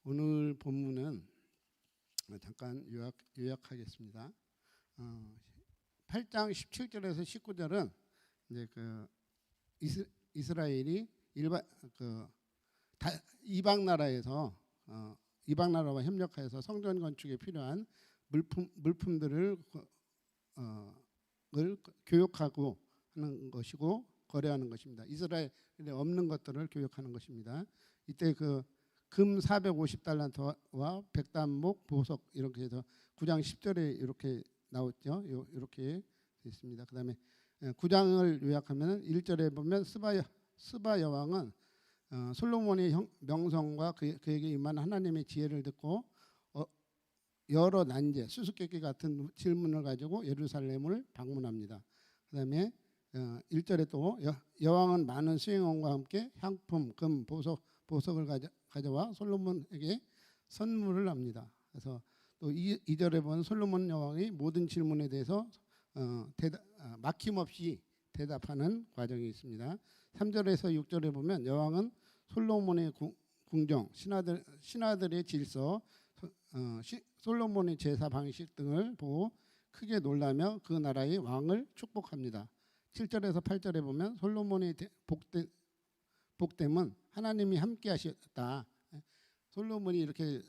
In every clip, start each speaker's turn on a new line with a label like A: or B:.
A: 오늘 본문은 잠깐 요약하겠습니다. 8장 17절에서 19절은 이제 그 이스라엘이 이방 나라에서 이방 나라와 협력하여서 성전 건축에 필요한 물품들을 교역하고 하는 것이고 거래하는 것입니다. 이스라엘에 없는 것들을 교역하는 것입니다. 이때 금 450달란트와 백단목 보석 이렇게 해서 9장 10절에 이렇게 나왔죠. 이렇게 있습니다. 그다음에 9장을 요약하면 1절에 보면 스바 여왕은 솔로몬의 명성과 그에게 임한 하나님의 지혜를 듣고 여러 난제, 수수께끼 같은 질문을 가지고 예루살렘을 방문합니다. 그다음에 1절에 또 여왕은 많은 수행원과 함께 향품, 금, 보석을 가져와 솔로몬에게 선물을 합니다. 그래서 또 2절에 보면 솔로몬 여왕이 모든 질문에 대해서 막힘없이 대답하는 과정이 있습니다. 3절에서 6절에 보면 여왕은 솔로몬의 궁정, 신하들의 질서, 솔로몬의 제사 방식 등을 보고 크게 놀라며 그 나라의 왕을 축복합니다. 7절에서 8절에 보면 솔로몬의 복됨은 하나님이 함께 하셨다. 솔로몬이 이렇게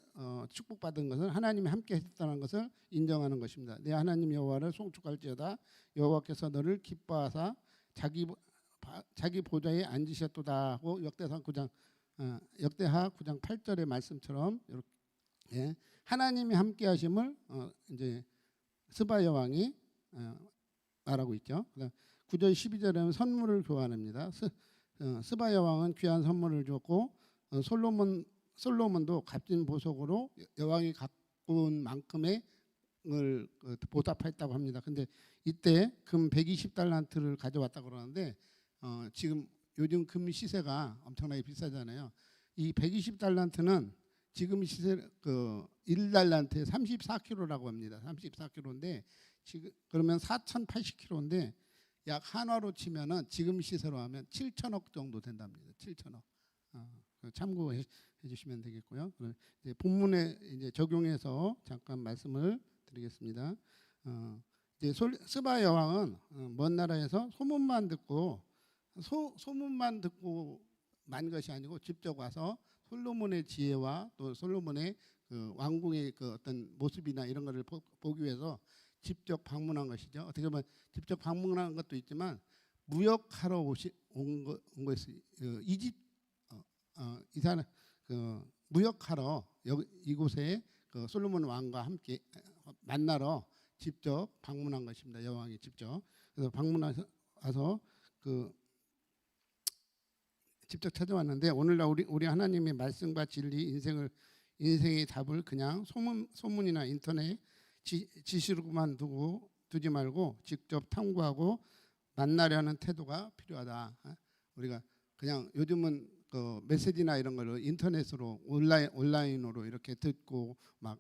A: 축복받은 것은 하나님이 함께 하셨다는 것을 인정하는 것입니다. 내 하나님 여호와를 송축할지어다. 여호와께서 너를 기뻐하사 자기 보좌에 앉으셨도다 하고 역대하 9장 8절의 말씀처럼 이렇게 하나님이 함께 하심을 이제 스바 여왕이 말하고 있죠. 9절 12절에는 선물을 교환합니다. 스바 여왕은 귀한 선물을 줬고 솔로몬도 값진 보석으로 여왕이 갖고 온 만큼의 을 보답했다고 합니다. 근데 이때 금 120달란트를 가져왔다고 그러는데 지금 요즘 금 시세가 엄청나게 비싸잖아요. 이 120달란트는 지금 시세 1달란트에 34kg라고 합니다. 34kg인데 지금 그러면 4,080kg인데 약 한화로 치면은 지금 시세로 하면 7천억 정도 된답니다. 7천억. 참고해 주시면 되겠고요. 이제 본문에 이제 적용해서 잠깐 말씀을 드리겠습니다. 이제 스바 여왕은 먼 나라에서 소문만 듣고 만 것이 아니고 직접 와서 솔로몬의 지혜와 또 솔로몬의 왕궁의 어떤 모습이나 이런 것을 보기 위해서 직접 방문한 것이죠. 어떻게 보면 직접 방문한 것도 있지만 무역하러 온 것이 이 사람 무역하러 이곳에 솔로몬 왕과 함께 만나러 직접 방문한 것입니다. 여왕이 직접. 그래서 방문해서 와서 직접 찾아왔는데 오늘날 우리 하나님의 말씀과 진리, 인생의 답을 그냥 소문이나 인터넷 지시로만 두지 말고 직접 탐구하고 만나려는 태도가 필요하다. 우리가 그냥 요즘은 메시지나 이런 거를 인터넷으로 온라인으로 이렇게 듣고 막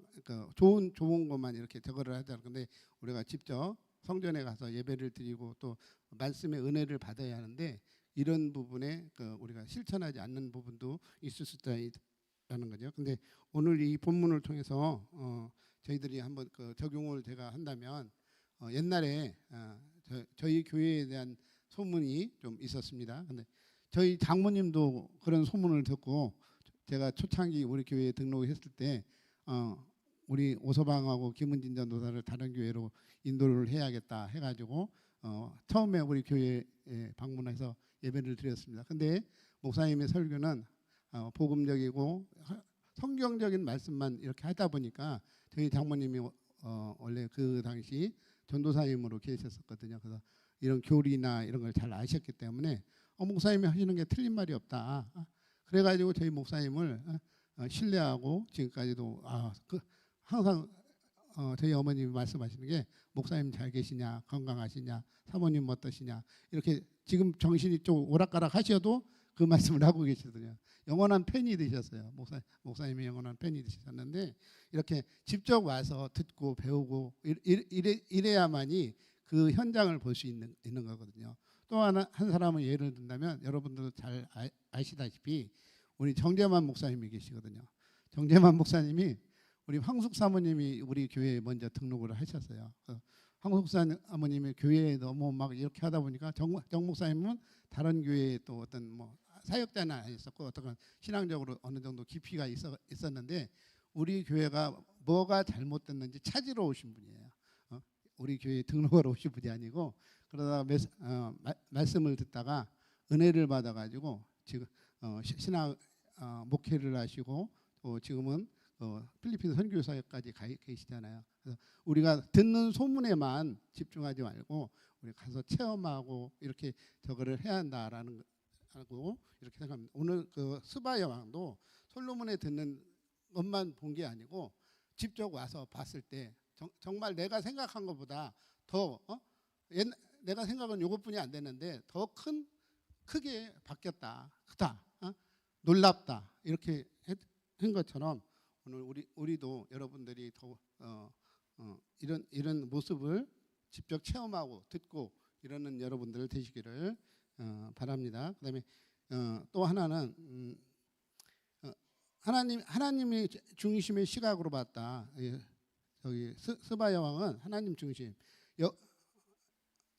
A: 좋은 것만 이렇게 저거를 하자. 근데 우리가 직접 성전에 가서 예배를 드리고 또 말씀의 은혜를 받아야 하는데 이런 부분에 우리가 실천하지 않는 부분도 있을 수 있다는 거죠. 근데 오늘 이 본문을 통해서 저희들이 한번 적용을 제가 한다면 옛날에 저희 교회에 대한 소문이 좀 있었습니다. 근데 저희 장모님도 그런 소문을 듣고 제가 초창기 우리 교회에 등록했을 때 우리 오서방하고 김은진 전도사를 다른 교회로 인도를 해야겠다 해가지고 처음에 우리 교회에 방문해서 예배를 드렸습니다. 근데 목사님의 설교는 복음적이고 성경적인 말씀만 이렇게 하다 보니까 저희 장모님이 원래 그 당시 전도사님으로 계셨었거든요. 그래서 이런 교리나 이런 걸 잘 아셨기 때문에 목사님이 하시는 게 틀린 말이 없다. 그래가지고 저희 목사님을 신뢰하고 지금까지도 항상 저희 어머님이 말씀하시는 게 목사님 잘 계시냐, 건강하시냐, 사모님 어떠시냐 이렇게 지금 정신이 좀 오락가락 하셔도 그 말씀을 하고 계시거든요. 영원한 팬이 되셨어요. 목사님이 영원한 팬이 되셨는데 이렇게 직접 와서 듣고 배우고 이래야만이 그 현장을 볼 수 있는 거거든요. 또 한 사람은 예를 든다면 여러분들도 잘 아시다시피 우리 정재만 목사님이 계시거든요. 정재만 목사님이 우리 황숙 사모님이 우리 교회에 먼저 등록을 하셨어요. 황숙 사모님이 교회에 너무 막 이렇게 하다 보니까 정 목사님은 다른 교회에 또 어떤 뭐 사역자는 아니었었고 어떤 신앙적으로 어느 정도 깊이가 있었는데 우리 교회가 뭐가 잘못됐는지 찾으러 오신 분이에요. 우리 교회에 등록하러 오신 분이 아니고 그러다가 말씀을 듣다가 은혜를 받아가지고 지금 신학 목회를 하시고 또 지금은 필리핀 선교사역까지 가 계시잖아요. 그래서 우리가 듣는 소문에만 집중하지 말고 우리 가서 체험하고 이렇게 저거를 해야 한다라는 하고 이렇게 생각합니다. 오늘 그 스바 여왕도 솔로몬에 듣는 것만 본 게 아니고 직접 와서 봤을 때 정말 내가 생각한 것보다 더 내가 생각은 요것뿐이 안 되는데 더 크게 바뀌었다, 크다, 놀랍다 이렇게 한 것처럼 오늘 우리도 여러분들이 더 이런 모습을 직접 체험하고 듣고 이러는 여러분들 되시기를 바랍니다. 그다음에 또 하나는 하나님이 중심의 시각으로 봤다. 저기 스바 여왕은 하나님 중심.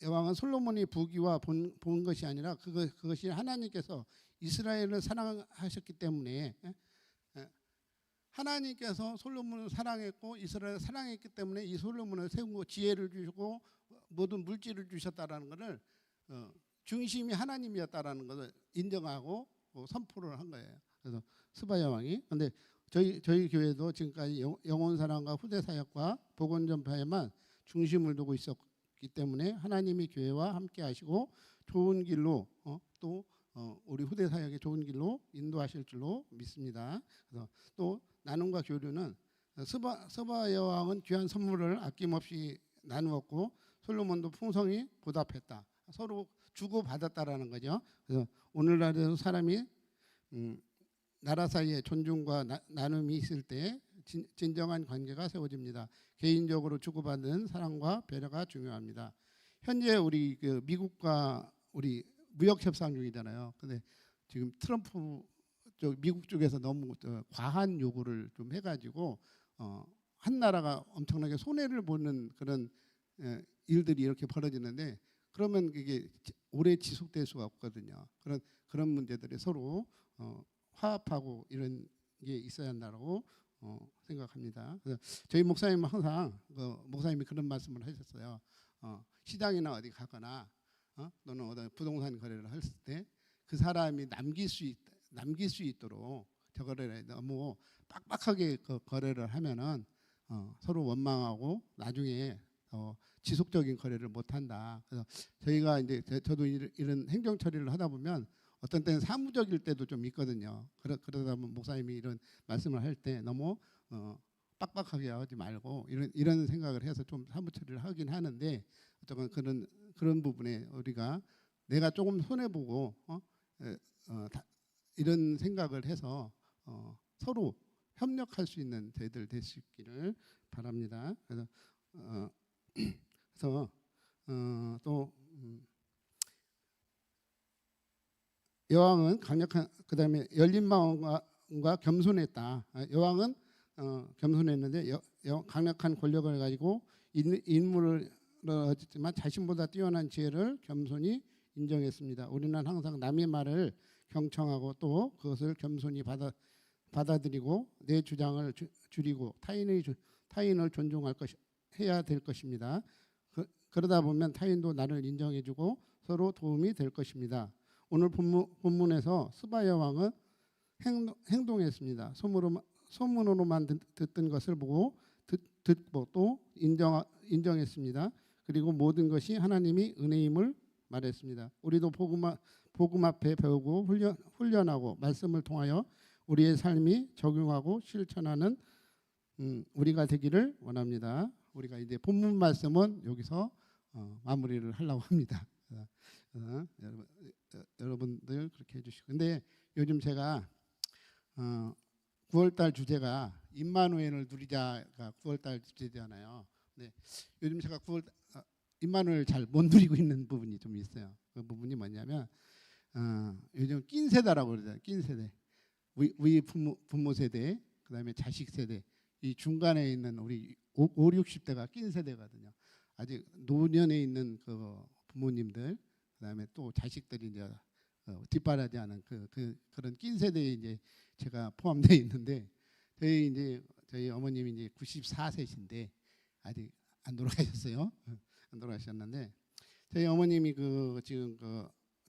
A: 여왕은 솔로몬이 부귀와 본 것이 아니라 그것이 하나님께서 이스라엘을 사랑하셨기 때문에 하나님께서 솔로몬을 사랑했고 이스라엘을 사랑했기 때문에 이 솔로몬을 세우고 지혜를 주시고 모든 물질을 주셨다라는 것을 중심이 하나님이었다라는 것을 인정하고 선포를 한 거예요. 그래서 스바 여왕이 근데 저희 교회도 지금까지 영혼 사랑과 후대 사역과 복음 전파에만 중심을 두고 있었기 때문에 하나님이 교회와 함께 하시고 좋은 길로 또 우리 후대 사역의 좋은 길로 인도하실 줄로 믿습니다. 그래서 또 나눔과 교류는 스바 여왕은 귀한 선물을 아낌없이 나누었고 솔로몬도 풍성히 보답했다. 서로 주고 받았다라는 거죠. 그래서 오늘날에도 사람이 나라 사이에 존중과 나눔이 있을 때 진정한 관계가 세워집니다. 개인적으로 주고받는 사랑과 배려가 중요합니다. 현재 우리 그 미국과 우리 무역 협상 중이잖아요. 근데 지금 트럼프 쪽 미국 쪽에서 너무 과한 요구를 좀 해가지고 한 나라가 엄청나게 손해를 보는 그런 일들이 이렇게 벌어지는데 그러면 그게 오래 지속될 수가 없거든요. 그런 문제들이 서로 화합하고 이런 게 있어야 한다고 생각합니다. 그래서 저희 목사님은 항상 목사님이 그런 말씀을 하셨어요. 시장이나 어디 가거나 또는 어떤 부동산 거래를 했을 때 그 사람이 남길 수 있도록 저거를 너무 빡빡하게 거래를 하면은 서로 원망하고 나중에 지속적인 거래를 못 한다. 그래서 저희가 이제 저도 이런 행정 처리를 하다 보면 어떤 때는 사무적일 때도 좀 있거든요. 그러다 보면 목사님이 이런 말씀을 할 때 너무 빡빡하게 하지 말고 이런 생각을 해서 좀 사무 처리를 하긴 하는데 어떤 그런 부분에 우리가 내가 조금 손해 보고 이런 생각을 해서 서로 협력할 수 있는 저희들 되시기를 바랍니다. 그래서 또 여왕은 강력한 그다음에 열린 마음과 겸손했다. 여왕은 겸손했는데 강력한 권력을 가지고 인물을 얻었지만 자신보다 뛰어난 지혜를 겸손히 인정했습니다. 우리는 항상 남의 말을 경청하고 또 그것을 겸손히 받아들이고 내 주장을 줄이고 타인을 존중할 해야 될 것입니다. 그러다 보면 타인도 나를 인정해주고 서로 도움이 될 것입니다. 오늘 본문에서 스바 여왕은 행동했습니다. 소문으로만 듣던 것을 보고 듣고 또 인정했습니다. 그리고 모든 것이 하나님이 은혜임을 말했습니다. 우리도 복음 앞에 배우고 훈련하고 말씀을 통하여 우리의 삶이 적용하고 실천하는 우리가 되기를 원합니다. 우리가 이제 본문 말씀은 여기서 마무리를 하려고 합니다. 여러분들 그렇게 해주시고 근데 요즘 제가 9월달 주제가 임마누엘을 누리자가 9월달 주제잖아요. 근데 요즘 제가 임마누엘 잘 못 누리고 있는 부분이 좀 있어요. 그 부분이 뭐냐면 요즘 낀 세대라고 그러잖아요. 낀 세대, 위 부모 세대 그다음에 자식 세대, 이 중간에 있는 우리 5, 60대가 낀 세대거든요. 아직 노년에 있는 그 부모님들, 그다음에 또 자식들이 이제 뒷바라지하는 그런 낀 세대에 이제 제가 포함되어 있는데, 저희 어머님이 이제 94세신데 아직 안 돌아가셨어요. 안 돌아가셨는데, 저희 어머님이 지금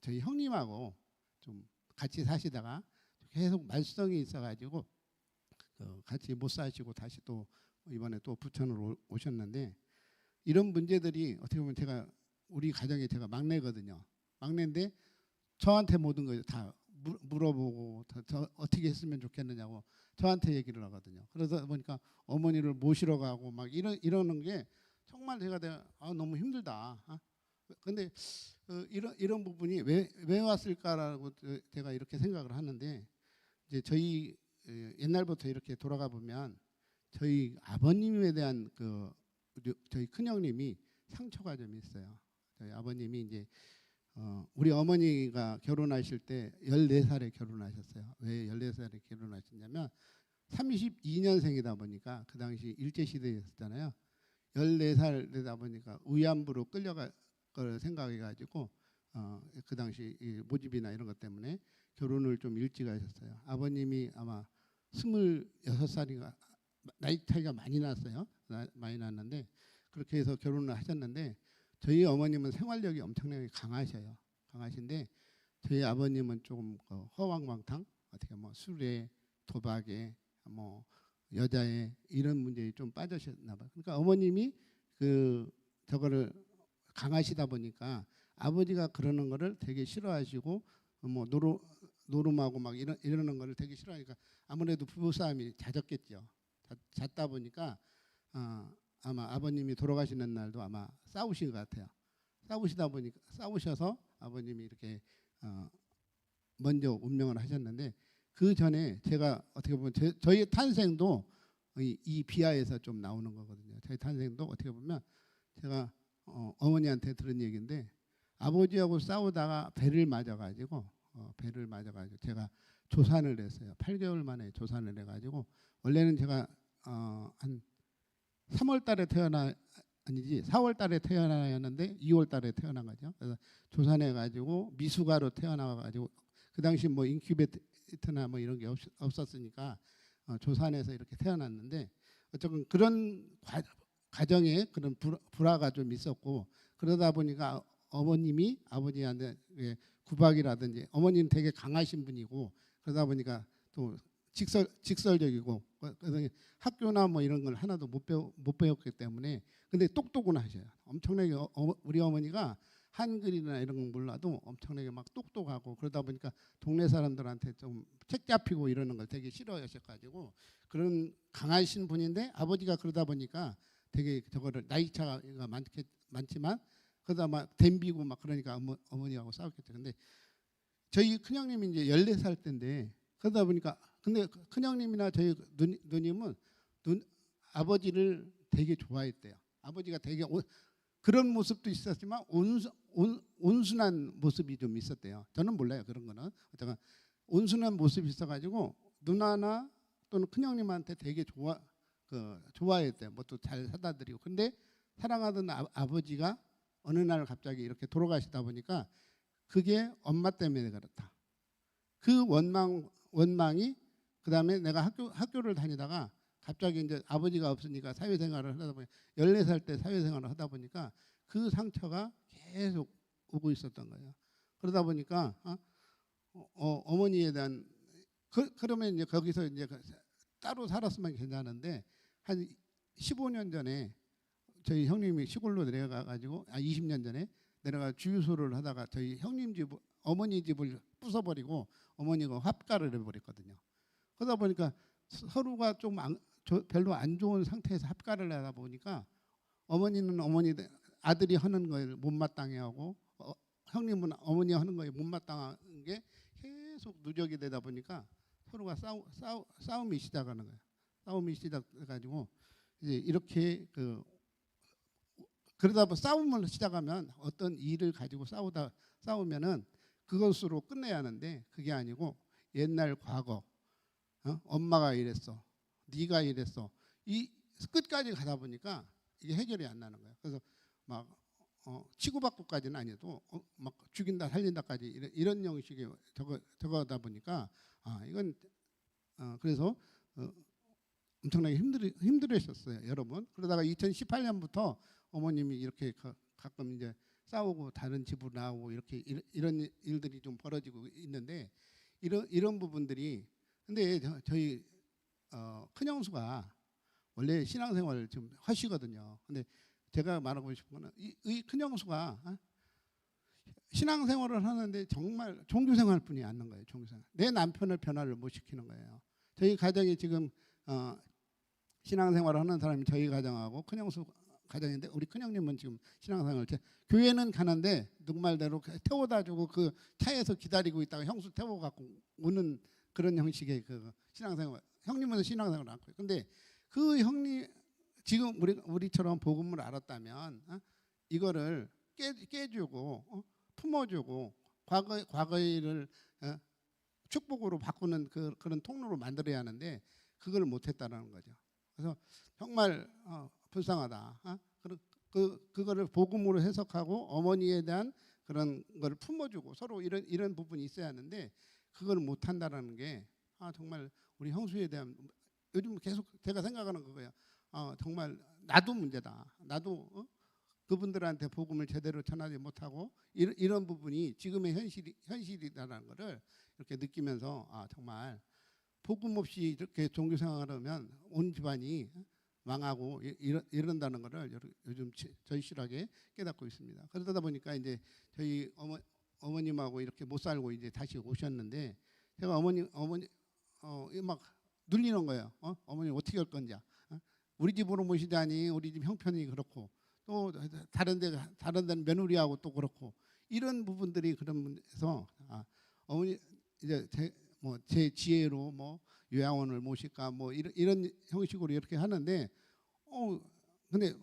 A: 저희 형님하고 좀 같이 사시다가 계속 말썽이 있어가지고 같이 못 사시고 다시 또 이번에 또 부천으로 오셨는데, 이런 문제들이 어떻게 보면 제가 우리 가정에 제가 막내거든요. 막내인데 저한테 모든 걸 다 물어보고 더 어떻게 했으면 좋겠느냐고 저한테 얘기를 하거든요. 그러다 보니까 어머니를 모시러 가고 막 이러는 게 정말 제가 너무 힘들다. 근데 이런 부분이 왜 왔을까라고 제가 이렇게 생각을 하는데, 이제 저희 옛날부터 이렇게 돌아가 보면 저희 아버님에 대한 저희 큰형님이 상처가 좀 있어요. 저희 아버님이 이제 우리 어머니가 결혼하실 때 14살에 결혼하셨어요. 왜 14살에 결혼하셨냐면 32년생이다 보니까 그 당시 일제시대였잖아요. 14살 되다 보니까 위안부로 끌려갈 걸 생각해가지고 그 당시 모집이나 이런 것 때문에 결혼을 좀 일찍 하셨어요. 아버님이 아마 26살인가, 나이 차이가 많이 났어요. 많이 났는데 그렇게 해서 결혼을 하셨는데, 저희 어머님은 생활력이 엄청나게 강하셔요. 강하신데 저희 아버님은 조금 허황망탕, 어떻게 뭐 술에 도박에 뭐 여자에 이런 문제에 좀 빠지셨나 봐요. 그러니까 어머님이 저거를 강하시다 보니까 아버지가 그러는 거를 되게 싫어하시고 뭐 노름하고 막 이러는 거를 되게 싫어하니까 아무래도 부부싸움이 잦았겠죠. 잦다 보니까 아마 아버님이 돌아가시는 날도 아마 싸우신 것 같아요. 싸우셔서 아버님이 이렇게 먼저 운명을 하셨는데, 그 전에 제가 어떻게 보면 저희 탄생도 이 비하에서 좀 나오는 거거든요. 저희 탄생도 어떻게 보면 제가 어머니한테 들은 얘기인데, 아버지하고 싸우다가 배를 맞아가지고 제가 조산을 했어요. 8개월 만에 조산을 해가지고, 원래는 제가 한 3월 달에 4월 달에 태어나야 하는데 2월 달에 태어난 거죠. 그래서 조산해 가지고 미숙아로 태어나 가지고, 그 당시 뭐 인큐베이터나 뭐 이런 게 없었으니까 조산해서 이렇게 태어났는데, 어쨌든 그런 가정에 그런 불화가 좀 있었고, 그러다 보니까 어머님이 아버지한테 구박이라든지, 어머니는 되게 강하신 분이고 그러다 보니까 또 직설적이고, 그래서 학교나 뭐 이런 걸 하나도 못 배웠기 때문에, 근데 똑똑은 하셔요. 엄청나게 우리 어머니가 한글이나 이런 건 몰라도 엄청나게 막 똑똑하고, 그러다 보니까 동네 사람들한테 좀 책 잡히고 이러는 걸 되게 싫어하셔가지고 그런 강하신 분인데, 아버지가 그러다 보니까 되게 저거를 나이 차가 많지만 그러다 막 댐비고 막 그러니까 어머니하고 싸웠겠죠. 근데 저희 큰형님이 이제 14살 때인데, 그러다 보니까 근데 큰형님이나 저희 누님은 아버지를 되게 좋아했대요. 아버지가 되게 그런 모습도 있었지만 온순한 모습이 좀 있었대요. 저는 몰라요, 그런 거는. 어쨌든 온순한 모습이 있어가지고 누나나 또는 큰형님한테 되게 좋아했대요. 뭐 또 잘 사다 드리고. 근데 사랑하던 아버지가 어느 날 갑자기 이렇게 돌아가시다 보니까 그게 엄마 때문에 그렇다. 그 원망이, 그다음에 내가 학교를 다니다가 갑자기 이제 아버지가 없으니까 사회생활을 하다 보니 14살 때 사회생활을 하다 보니까 그 상처가 계속 오고 있었던 거예요. 그러다 보니까 어머니에 대한 그러면 이제 거기서 이제 따로 살았으면 괜찮은데, 한 15년 전에 저희 형님이 시골로 내려가 가지고 20년 전에 내려가 주유소를 하다가 저희 형님 집 어머니 집을 부숴버리고 어머니가 합가를 해버렸거든요. 그러다 보니까 서로가 좀 별로 안 좋은 상태에서 합가를 하다 보니까 어머니는 아들이 하는 걸 못마땅해 하고 형님은 어머니 하는 거에 못마땅한 게 계속 누적이 되다 보니까 서로가 싸움이 시작하는 거예요. 싸움이 시작해가지고 이제 이렇게 그러다 보면 싸움을 시작하면 어떤 일을 가지고 싸우면은 그것으로 끝내야 하는데, 그게 아니고 옛날 과거, 엄마가 이랬어, 네가 이랬어. 이 끝까지 가다 보니까 이게 해결이 안 나는 거예요. 그래서 막 치고받고까지는 아니어도 막 죽인다 살린다까지 이런 형식의 저거다 보니까 이건 그래서 엄청나게 힘들으셨어요, 여러분. 그러다가 2018년부터 어머님이 이렇게 가끔 이제 싸우고 다른 집으로 나오고 이렇게 이런 일들이 좀 벌어지고 있는데 이런 부분들이 근데 저희 큰형수가 원래 신앙생활을 좀 하시거든요. 근데 제가 말하고 싶은 거는 이 큰형수가 신앙생활을 하는데 정말 종교생활뿐이 않는 거예요. 종교생활. 내 남편을 변화를 못 시키는 거예요. 저희 가정이 지금 신앙생활을 하는 사람이 저희 가정하고 큰형수 가정인데 우리 큰형님은 지금 신앙생활을 교회는 가는데 누구말대로 태워다 주고 그 차에서 기다리고 있다가 형수 태워 갖고 오는 그런 형식의 그 신앙생활. 형님은 신앙생활을 않고 근데 그 형님 지금 우리처럼 복음을 알았다면 이거를 깨주고 품어주고 과거를 축복으로 바꾸는 그런 통로로 만들어야 하는데 그걸 못했다는 거죠. 그래서 정말 불쌍하다. 그거를 복음으로 해석하고 어머니에 대한 그런 걸 품어주고 서로 이런 부분이 있어야 하는데 그걸 못한다라는 게 정말 우리 형수에 대한 요즘 계속 제가 생각하는 거예요. 정말 나도 문제다. 나도 그분들한테 복음을 제대로 전하지 못하고 이런 부분이 지금의 현실이다라는 것을 이렇게 느끼면서 정말 복음 없이 이렇게 종교 생활하면 온 집안이 망하고 이런다는 것을 요즘 절실하게 깨닫고 있습니다. 그러다 보니까 이제 저희 어머님하고 이렇게 못 살고 이제 다시 오셨는데 제가 어머니 막 눌리는 거예요. 어머니 어떻게 할 건지. 우리 집으로 모시다니 우리 집 형편이 그렇고 또 다른 데는 며느리하고 또 그렇고 이런 부분들이 그런 데서 어머니 이제 제 지혜로 요양원을 모실까 이런 형식으로 이렇게 하는데 근데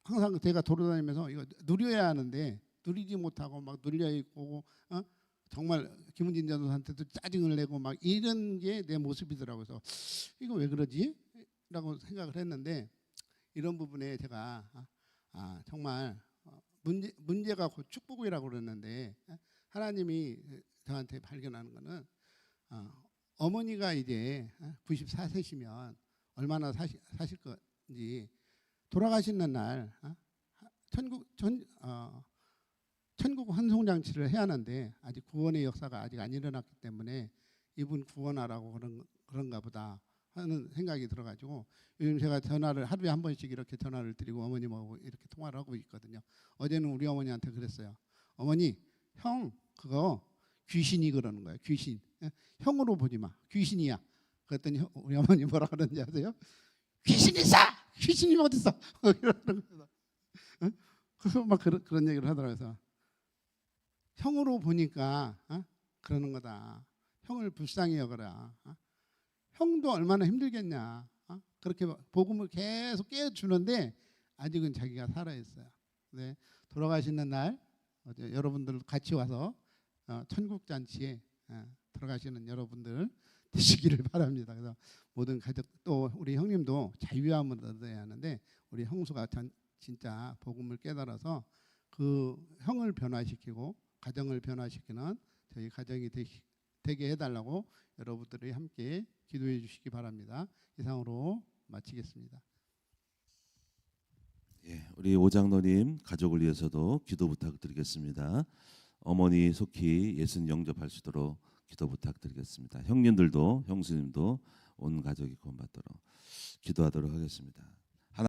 A: 항상 제가 돌아다니면서 이거 누려야 하는데 누리지 못하고 막 눌려 있고 정말 김은진 전도사한테도 짜증을 내고 막 이런 게 내 모습이더라고요. 그래서 이거 왜 그러지? 라고 생각을 했는데 이런 부분에 제가 정말 문제가 곧 축복이라고 그러는데 하나님이 저한테 발견하는 거는 어머니가 이제 94세시면 얼마나 사실 건지 돌아가시는 날 천국 환송장치를 해야 하는데 아직 구원의 역사가 아직 안 일어났기 때문에 이분 구원하라고 그런가 보다 하는 생각이 들어가지고 요즘 제가 전화를 하루에 한 번씩 이렇게 전화를 드리고 어머님하고 이렇게 통화를 하고 있거든요. 어제는 우리 어머니한테 그랬어요. 어머니, 형 그거 귀신이 그러는 거예요. 귀신. 형으로 보지 마. 귀신이야. 그랬더니 우리 어머니 뭐라 그러는지 아세요? 귀신이 있어! 귀신이 어디 있어? 이러는 거예요. 그래서 막 그런 얘기를 하더라고요. 형으로 보니까 그러는 거다. 형을 불쌍히 여겨라. 형도 얼마나 힘들겠냐. 그렇게 복음을 계속 깨워주는데 아직은 자기가 살아있어요. 네, 돌아가시는 날 여러분들 같이 와서 천국잔치에 들어가시는 여러분들 되시기를 바랍니다. 그래서 모든 가족 또 우리 형님도 자유함을 얻어야 하는데 우리 형수가 진짜 복음을 깨달아서 그 형을 변화시키고 가정을 변화시키는 저희 가정이 되게 해달라고 여러분들이 함께 기도해 주시기 바랍니다. 이상으로 마치겠습니다.
B: 예, 우리 오장로님 가족을 위해서도 기도 부탁드리겠습니다. 어머니 속히 예수님 영접할 수 있도록 기도 부탁드리겠습니다. 형님들도 형수님도 온 가족이 구원받도록 기도하도록 하겠습니다.